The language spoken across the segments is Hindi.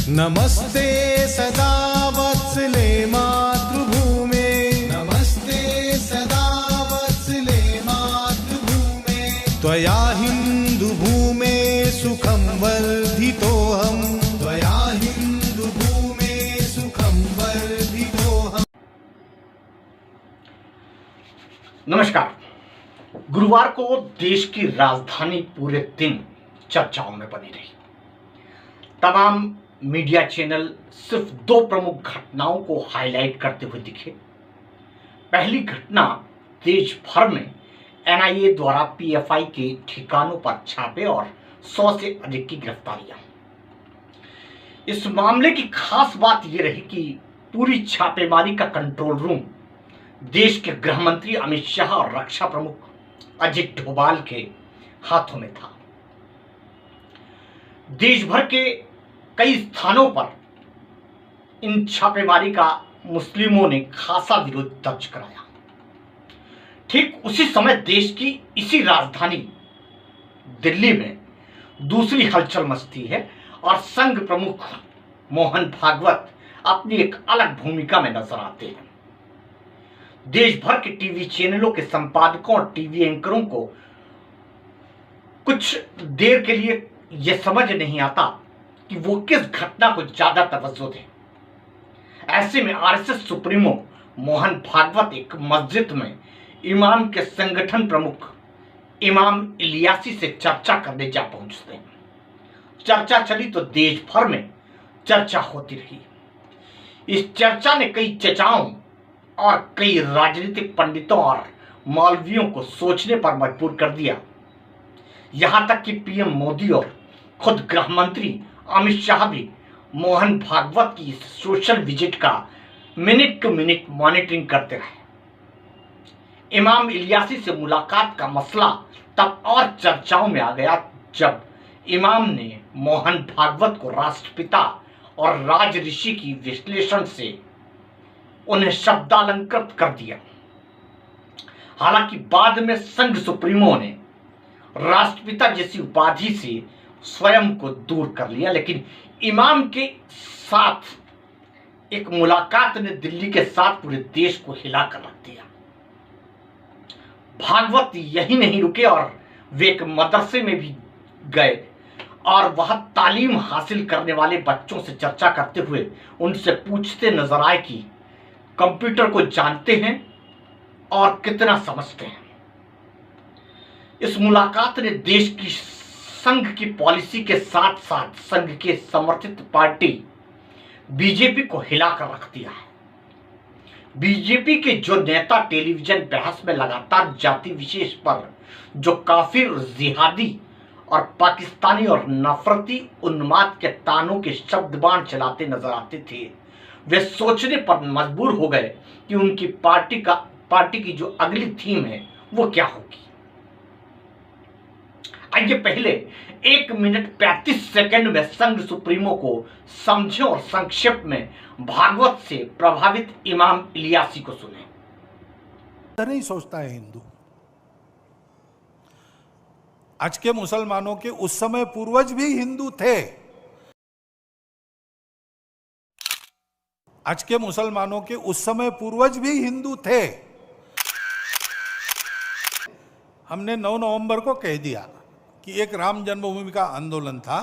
नमस्ते सदा वत्सले मातृभूमे, नमस्ते सदा वत्सले मातृभूमे, त्वया हिन्दुभूमे सुखं वर्धितोऽहम्, त्वया हिन्दुभूमे सुखं वर्धितोऽहम्। नमस्कार। गुरुवार को देश की राजधानी पूरे दिन चर्चाओं में बनी रही। तमाम मीडिया चैनल सिर्फ दो प्रमुख घटनाओं को हाईलाइट करते हुए दिखे। पहली घटना, देश भर में एनआईए द्वारा पीएफआई के ठिकानों पर छापे और 100 से अधिक की गिरफ्तारियां। इस मामले की खास बात यह रही कि पूरी छापेमारी का कंट्रोल रूम देश के गृह मंत्री अमित शाह और रक्षा प्रमुख अजित डोभाल के हाथों में था। देश भर के कई स्थानों पर इन छापेमारी का मुस्लिमों ने खासा विरोध दर्ज कराया। ठीक उसी समय देश की इसी राजधानी दिल्ली में दूसरी हलचल मचती है और संघ प्रमुख मोहन भागवत अपनी एक अलग भूमिका में नजर आते हैं। देश भर के टीवी चैनलों के संपादकों और टीवी एंकरों को कुछ देर के लिए यह समझ नहीं आता कि वो किस घटना को ज्यादा तवज्जो दें। ऐसे में आरएसएस सुप्रीमो मोहन भागवत एक मस्जिद में इमाम के संगठन प्रमुख इमाम इलियासी से चर्चा करने जा पहुंचते हैं। चर्चा चली तो देश भर में चर्चा होती रही। इस चर्चा ने कई चचाओं और कई राजनीतिक पंडितों और मौलवियों को सोचने पर मजबूर कर दिया। यहां तक कि पीएम मोदी और खुद गृह मंत्री अमित शाह भी मोहन भागवत की सोशल विजिट का मिनट टू मिनट मॉनिटरिंग करते रहे। इमाम इलियासी से मुलाकात का मसला तब और चर्चाओं में आ गया जब इमाम ने मोहन भागवत को राष्ट्रपिता और राज ऋषि की विश्लेषण से उन्हें शब्दालंकृत कर दिया। हालांकि बाद में संघ सुप्रीमो ने राष्ट्रपिता जैसी उपाधि से स्वयं को दूर कर लिया, लेकिन इमाम के साथ एक मुलाकात ने दिल्ली के साथ पूरे देश को हिलाकर रख दिया। भागवत यही नहीं रुके और वे एक मदरसे में भी गए और वह तालीम हासिल करने वाले बच्चों से चर्चा करते हुए उनसे पूछते नजर आए कि कंप्यूटर को जानते हैं और कितना समझते हैं। इस मुलाकात ने देश की संघ की पॉलिसी के साथ साथ संघ के समर्थित पार्टी बीजेपी को हिलाकर रख दिया है। बीजेपी के जो नेता टेलीविजन बहस में लगातार जाति विशेष पर जो काफिर, जिहादी और पाकिस्तानी और नफरती उन्माद के तानों के शब्दबाण चलाते नजर आते थे, वे सोचने पर मजबूर हो गए कि उनकी पार्टी की जो अगली थीम है वो क्या होगी। आइए पहले 1 मिनट 35 सेकंड में संघ सुप्रीमो को समझें और संक्षेप में भागवत से प्रभावित इमाम इलियासी को सुने। नहीं सोचता है हिंदू। आज के मुसलमानों के उस समय पूर्वज भी हिंदू थे। आज के मुसलमानों के उस समय पूर्वज भी हिंदू थे। हमने 9 नवंबर को कह दिया कि एक राम जन्मभूमि का आंदोलन था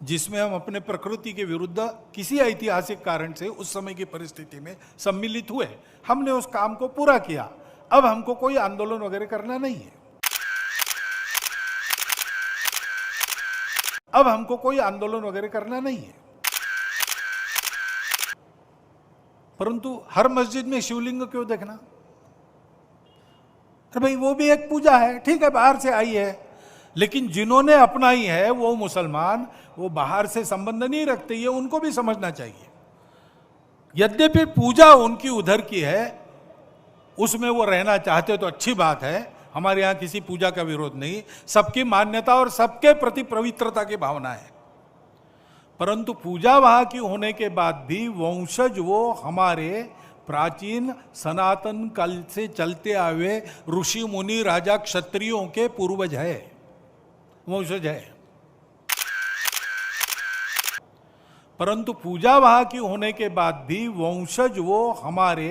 जिसमें हम अपने प्रकृति के विरुद्ध किसी ऐतिहासिक कारण से उस समय की परिस्थिति में सम्मिलित हुए। हमने उस काम को पूरा किया। अब हमको कोई आंदोलन वगैरह करना नहीं है। अब हमको कोई आंदोलन वगैरह करना नहीं है। परंतु हर मस्जिद में शिवलिंग क्यों देखना? अरे भाई वो भी एक पूजा है, ठीक है, बाहर से आई है, लेकिन जिन्होंने अपनाई है वो मुसलमान, वो बाहर से संबंध नहीं रखते, ये उनको भी समझना चाहिए। यद्यपि पूजा उनकी उधर की है, उसमें वो रहना चाहते तो अच्छी बात है। हमारे यहाँ किसी पूजा का विरोध नहीं, सबकी मान्यता और सबके प्रति पवित्रता की भावना है। परंतु पूजा वहां की होने के बाद भी वंशज वो हमारे प्राचीन सनातन काल से चलते आए ऋषि मुनि राजा क्षत्रियों के पूर्वज है, वंशज है। परंतु पूजा वहां की होने के बाद भी वंशज वो हमारे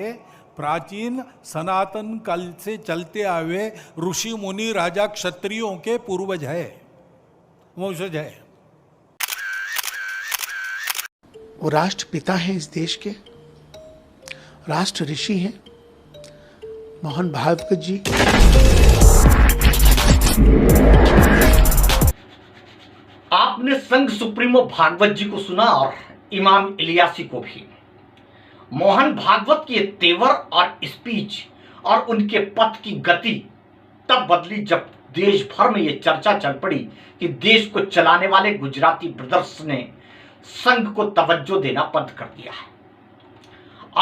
प्राचीन सनातन काल से चलते आए ऋषि मुनि राजा क्षत्रियों के पूर्वज है, वंशज है। वो राष्ट्रपिता हैं इस देश के, राष्ट्र ऋषि हैं मोहन भागवत जी। आपने संघ सुप्रीमो भागवत जी को सुना और इमाम इलियासी को भी। मोहन भागवत के तेवर और स्पीच और उनके पथ की गति तब बदली जब देश भर में यह चर्चा चल पड़ी कि देश को चलाने वाले गुजराती ब्रदर्स ने संघ को तवज्जो देना बंद कर दिया है।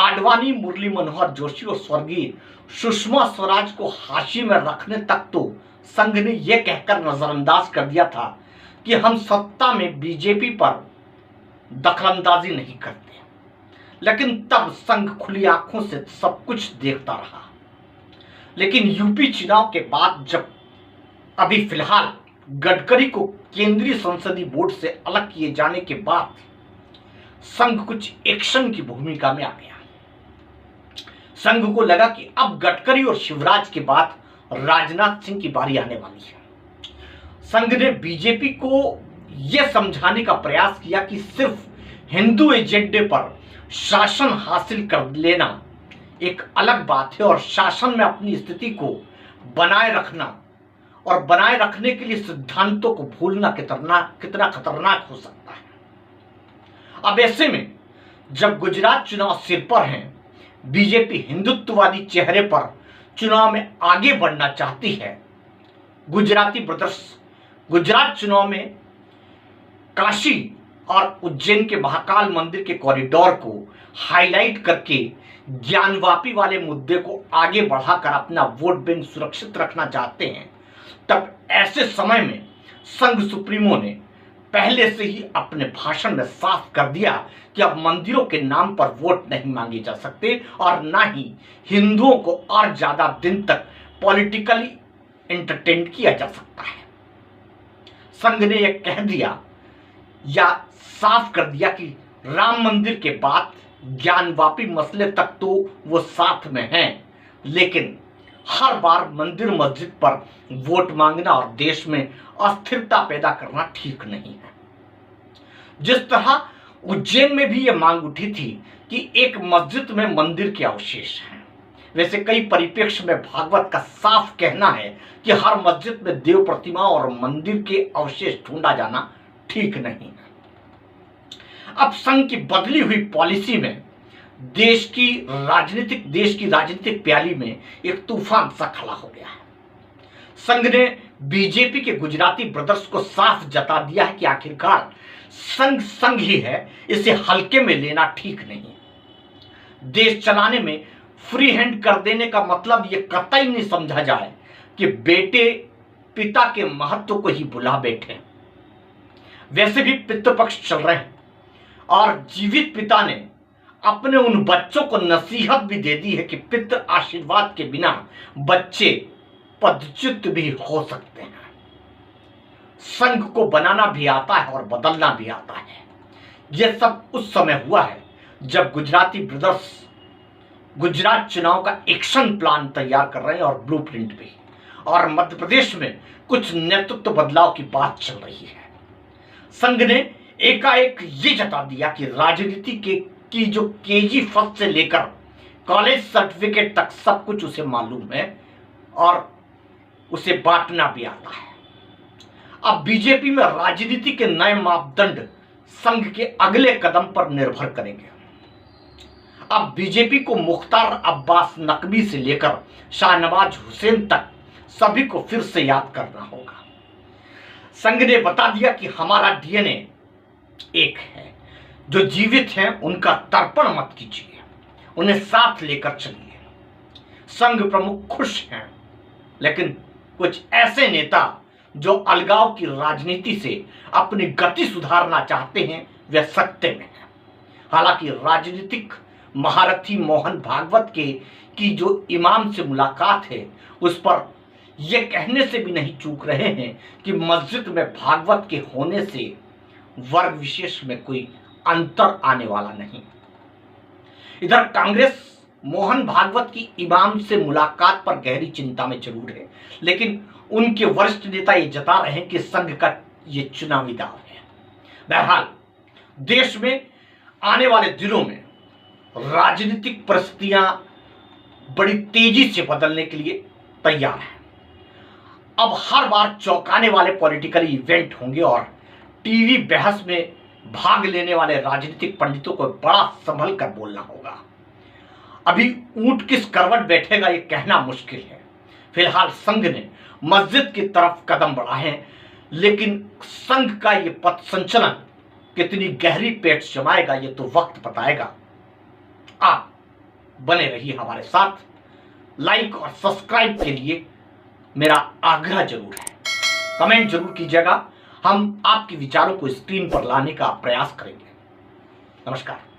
आडवाणी, मुरली मनोहर जोशी और स्वर्गीय सुषमा स्वराज को हाशिए में रखने तक तो संघ ने यह कहकर नजरअंदाज कर दिया था कि हम सत्ता में बीजेपी पर दखलंदाजी नहीं करते, लेकिन तब संघ खुली आंखों से सब कुछ देखता रहा। लेकिन यूपी चुनाव के बाद जब अभी फिलहाल गडकरी को केंद्रीय संसदीय बोर्ड से अलग किए जाने के बाद संघ कुछ एक्शन की भूमिका में आ गया। संघ को लगा कि अब गडकरी और शिवराज के बाद राजनाथ सिंह की बारी आने वाली है। संघ ने बीजेपी को यह समझाने का प्रयास किया कि सिर्फ हिंदू एजेंडे पर शासन हासिल कर लेना एक अलग बात है और शासन में अपनी स्थिति को बनाए रखना और बनाए रखने के लिए सिद्धांतों को भूलना कितना खतरनाक हो सकता है। अब ऐसे में जब गुजरात चुनाव सिर पर हैं, बीजेपी हिंदुत्ववादी चेहरे पर चुनाव में आगे बढ़ना चाहती है। गुजराती ब्रदर्स गुजरात चुनाव में काशी और उज्जैन के महाकाल मंदिर के कॉरिडोर को हाईलाइट करके ज्ञानवापी वाले मुद्दे को आगे बढ़ाकर अपना वोट बैंक सुरक्षित रखना चाहते हैं। तब ऐसे समय में संघ सुप्रीमो ने पहले से ही अपने भाषण में साफ कर दिया कि अब मंदिरों के नाम पर वोट नहीं मांगे जा सकते और ना ही हिंदुओं को और ज्यादा दिन तक पॉलिटिकली एंटरटेन किया जा सकता है। संघ ने यह कह दिया या साफ कर दिया कि राम मंदिर के बाद ज्ञानवापी मसले तक तो वो साथ में हैं, लेकिन हर बार मंदिर मस्जिद पर वोट मांगना और देश में अस्थिरता पैदा करना ठीक नहीं है। जिस तरह उज्जैन में भी यह मांग उठी थी कि एक मस्जिद में मंदिर के अवशेष हैं, वैसे कई परिप्रेक्ष्य में भागवत का साफ कहना है कि हर मस्जिद में देव प्रतिमा और मंदिर के अवशेष ढूंढा जाना ठीक नहीं है। अब संघ की बदली हुई पॉलिसी में देश की राजनीतिक प्याली में एक तूफान सा खड़ा हो गया है। संघ ने बीजेपी के गुजराती ब्रदर्स को साफ जता दिया है कि आखिरकार संघ ही है, इसे हल्के में लेना ठीक नहीं। देश चलाने में फ्री हैंड कर देने का मतलब यह कतई नहीं समझा जाए कि बेटे पिता के महत्व को ही भुला बैठे। वैसे भी पितृपक्ष चल रहे हैं और जीवित पिता ने अपने उन बच्चों को नसीहत भी दे दी है कि पितृ आशीर्वाद के बिना बच्चे पदच्युत भी हो सकते हैं। संघ को बनाना भी आता है और बदलना भी आता है। यह सब उस समय हुआ है जब गुजराती ब्रदर्स गुजरात चुनाव का एक्शन प्लान तैयार कर रहे हैं और ब्लूप्रिंट भी, और मध्य प्रदेश में कुछ नेतृत्व बदलाव की बात चल रही है। संघ ने एकाएक ये जता दिया कि राजनीति की जो केजी फर्स्ट से लेकर कॉलेज सर्टिफिकेट तक सब कुछ उसे मालूम है और उसे बांटना भी आता है। अब बीजेपी में राजनीति के नए मापदंड संघ के अगले कदम पर निर्भर करेंगे। अब बीजेपी को मुख्तार अब्बास नकवी से लेकर शाहनवाज हुसैन तक सभी को फिर से याद करना होगा। संघ ने बता दिया कि हमारा डीएनए एक है, जो जीवित हैं उनका तर्पण मत कीजिए, उन्हें साथ लेकर चलिए। संघ प्रमुख खुश हैं, लेकिन कुछ ऐसे नेता जो अलगाव की राजनीति से अपनी गति सुधारना चाहते हैं वे सत्ते में हैं। हालांकि राजनीतिक महारथी मोहन भागवत की जो इमाम से मुलाकात है उस पर यह कहने से भी नहीं चूक रहे हैं कि मस्जिद में भागवत के होने से वर्ग विशेष में कोई अंतर आने वाला नहीं। इधर कांग्रेस मोहन भागवत की इमाम से मुलाकात पर गहरी चिंता में जरूर है, लेकिन उनके वरिष्ठ नेता ये जता रहे हैं कि संघ का ये चुनावी दाव है। बहरहाल देश में आने वाले दिनों में राजनीतिक परिस्थितियां बड़ी तेजी से बदलने के लिए तैयार हैं। अब हर बार चौंकाने वाले पॉलिटिकल इवेंट होंगे और टीवी बहस में भाग लेने वाले राजनीतिक पंडितों को बड़ा संभल कर बोलना होगा। अभी ऊंट किस करवट बैठेगा ये कहना मुश्किल है। फिलहाल संघ ने मस्जिद की तरफ कदम बढ़ाए हैं, लेकिन संघ का ये पथ संचलन कितनी गहरी पेट जमाएगा ये तो वक्त बताएगा। आप बने रहिए हमारे साथ। लाइक और सब्सक्राइब के लिए मेरा आग्रह जरूर है। कमेंट जरूर कीजिएगा। हम आपके विचारों को स्क्रीन पर लाने का प्रयास करेंगे। नमस्कार।